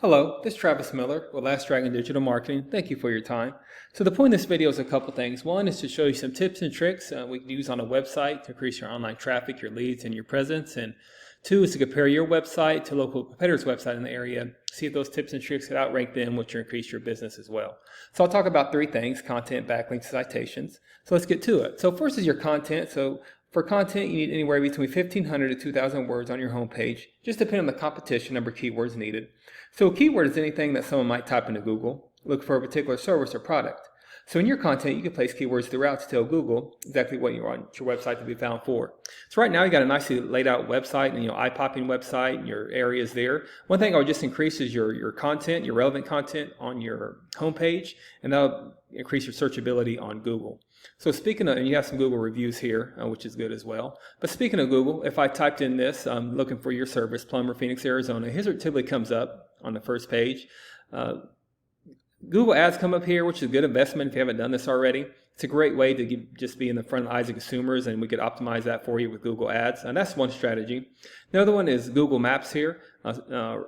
Hello, this is Travis Miller with Last Dragon Digital Marketing. Thank you for your time. So the point of this video is a couple things. One is to show you some tips and tricks we can use on a website to increase your online traffic, your leads, and your presence. And two is to compare your website to local competitors' website in the area. See if those tips and tricks could outrank them, which will increase your business as well. So I'll talk about three things: content, backlinks, citations. So let's get to it. So first is your content. So for content, you need anywhere between 1,500 to 2,000 words on your homepage, just depending on the competition number of keywords needed. So a keyword is anything that someone might type into Google, look for a particular service or product. So in your content, you can place keywords throughout to tell Google exactly what you want your website to be found for. So right now, you got a nicely laid out website and eye-popping website, and your areas there. One thing I would just increase is your content, your relevant content on your homepage, and that'll increase your searchability on Google. So speaking of, and you have some Google reviews here, which is good as well. But speaking of Google, if I typed in this, looking for your service, plumber, Phoenix, Arizona, here's what typically comes up on the first page. Google ads come up here, which is a good investment if you haven't done this already. It's a great way to just be in the front of the eyes of consumers, and we could optimize that for you with Google ads. And that's one strategy. The other one is Google Maps here,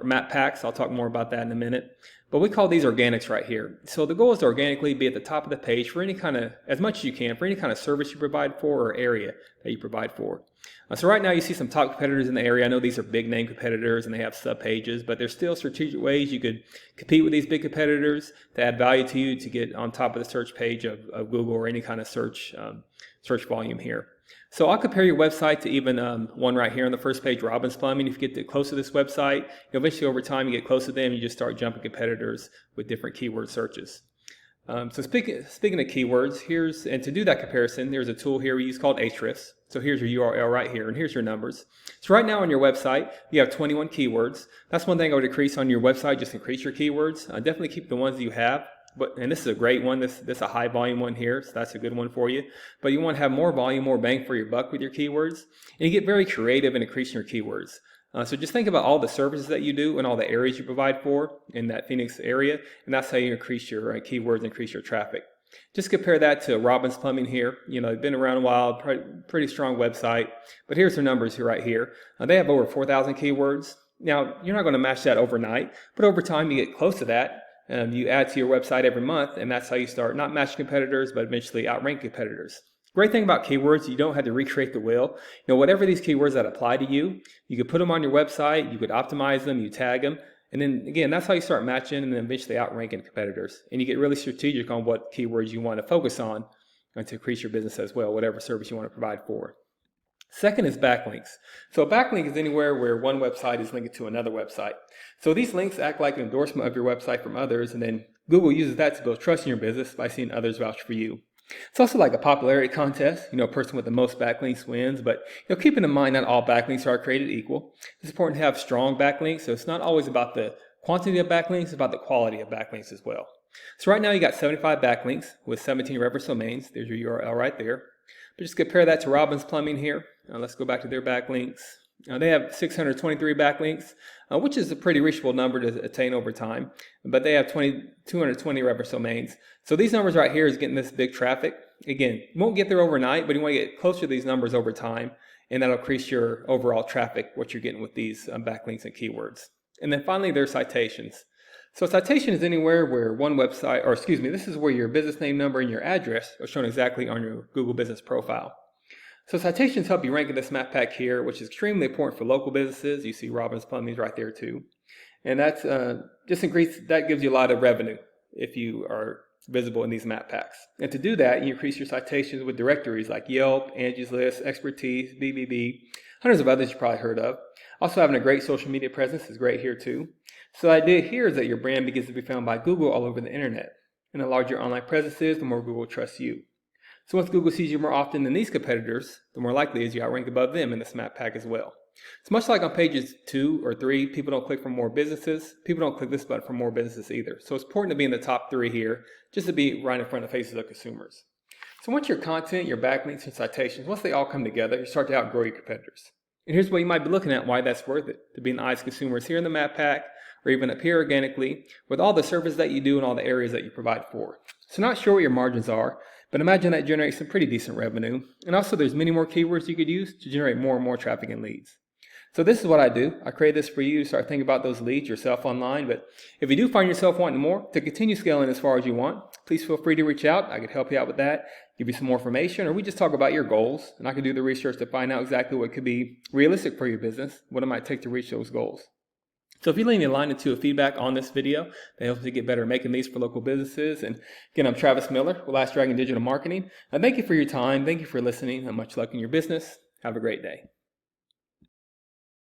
map packs. I'll talk more about that in a minute. But we call these organics right here. So the goal is to organically be at the top of the page for any kind of, as much as you can, for any kind of service you provide for or area that you provide for. So right now you see some top competitors in the area. I know these are big name competitors and they have sub pages, but there's still strategic ways you could compete with these big competitors to add value to you to get on top of the search page of Google or any kind of search volume here. So I'll compare your website to even one right here on the first page, Robbins Plumbing. If you get close to this website, eventually over time you get close to them, you just start jumping competitors with different keyword searches. So speaking of keywords, and to do that comparison, there's a tool here we use called Ahrefs. So here's your URL right here, and here's your numbers. So right now on your website, you have 21 keywords. That's one thing I would increase on your website, just increase your keywords. Definitely keep the ones that you have. And this is a great one. This is a high volume one here, so that's a good one for you. But you want to have more volume, more bang for your buck with your keywords. And you get very creative in increasing your keywords. So just think about all the services that you do and all the areas you provide for in that Phoenix area, and that's how you increase your keywords, increase your traffic. Just compare that to Robbins Plumbing here. They've been around a while, pretty strong website. But here's their numbers here right here. They have over 4,000 keywords. Now, you're not going to match that overnight, but over time you get close to that. You add to your website every month, and that's how you start not matching competitors, but eventually outrank competitors. Great thing about keywords, you don't have to recreate the wheel. Whatever these keywords that apply to you, you could put them on your website, you could optimize them, you tag them, and then again, that's how you start matching and then eventually outranking competitors. And you get really strategic on what keywords you want to focus on and to increase your business as well, whatever service you want to provide for. Second is backlinks. So a backlink is anywhere where one website is linked to another website. So these links act like an endorsement of your website from others, and then Google uses that to build trust in your business by seeing others vouch for you. It's also like a popularity contest. A person with the most backlinks wins, but keeping in mind not all backlinks are created equal. It's important to have strong backlinks, so it's not always about the quantity of backlinks, it's about the quality of backlinks as well. So right now you got 75 backlinks with 17 reference domains. There's your URL right there. But just compare that to Robbins Plumbing here. Let's go back to their backlinks. They have 623 backlinks, which is a pretty reachable number to attain over time. But they have 220 reference domains. So these numbers right here is getting this big traffic. Again, you won't get there overnight, but you want to get closer to these numbers over time, and that'll increase your overall traffic, what you're getting with these backlinks and keywords. And then finally, there's citations. So citation is anywhere where this is where your business name number and your address are shown exactly on your Google Business profile. So citations help you rank in this map pack here, which is extremely important for local businesses. You see Robbins Plumbing right there too. And that's that gives you a lot of revenue if you are visible in these map packs. And to do that, you increase your citations with directories like Yelp, Angie's List, Expertise, BBB, hundreds of others you probably heard of. Also having a great social media presence is great here too. So the idea here is that your brand begins to be found by Google all over the internet. And the larger your online presence is, the more Google trusts you. So once Google sees you more often than these competitors, the more likely is you outrank above them in this map pack as well. It's much like on pages 2 or 3, people don't click for more businesses. People don't click this button for more businesses either. So it's important to be in the top 3 here, just to be right in front of the faces of consumers. So once your content, your backlinks, and citations, once they all come together, you start to outgrow your competitors. And here's what you might be looking at, why that's worth it, to be in the eyes of consumers here in the map pack, or even up here organically, with all the services that you do and all the areas that you provide for. So not sure what your margins are, but imagine that generates some pretty decent revenue. And also there's many more keywords you could use to generate more and more traffic and leads. So this is what I do. I create this for you to start thinking about those leads yourself online. But if you do find yourself wanting more to continue scaling as far as you want, please feel free to reach out. I could help you out with that, give you some more information, or we just talk about your goals, and I can do the research to find out exactly what could be realistic for your business, what it might take to reach those goals. So if you leave me a line or two of feedback on this video, that helps me get better at making these for local businesses. And again, I'm Travis Miller with Last Dragon Digital Marketing. Thank you for your time. Thank you for listening, and much luck in your business. Have a great day.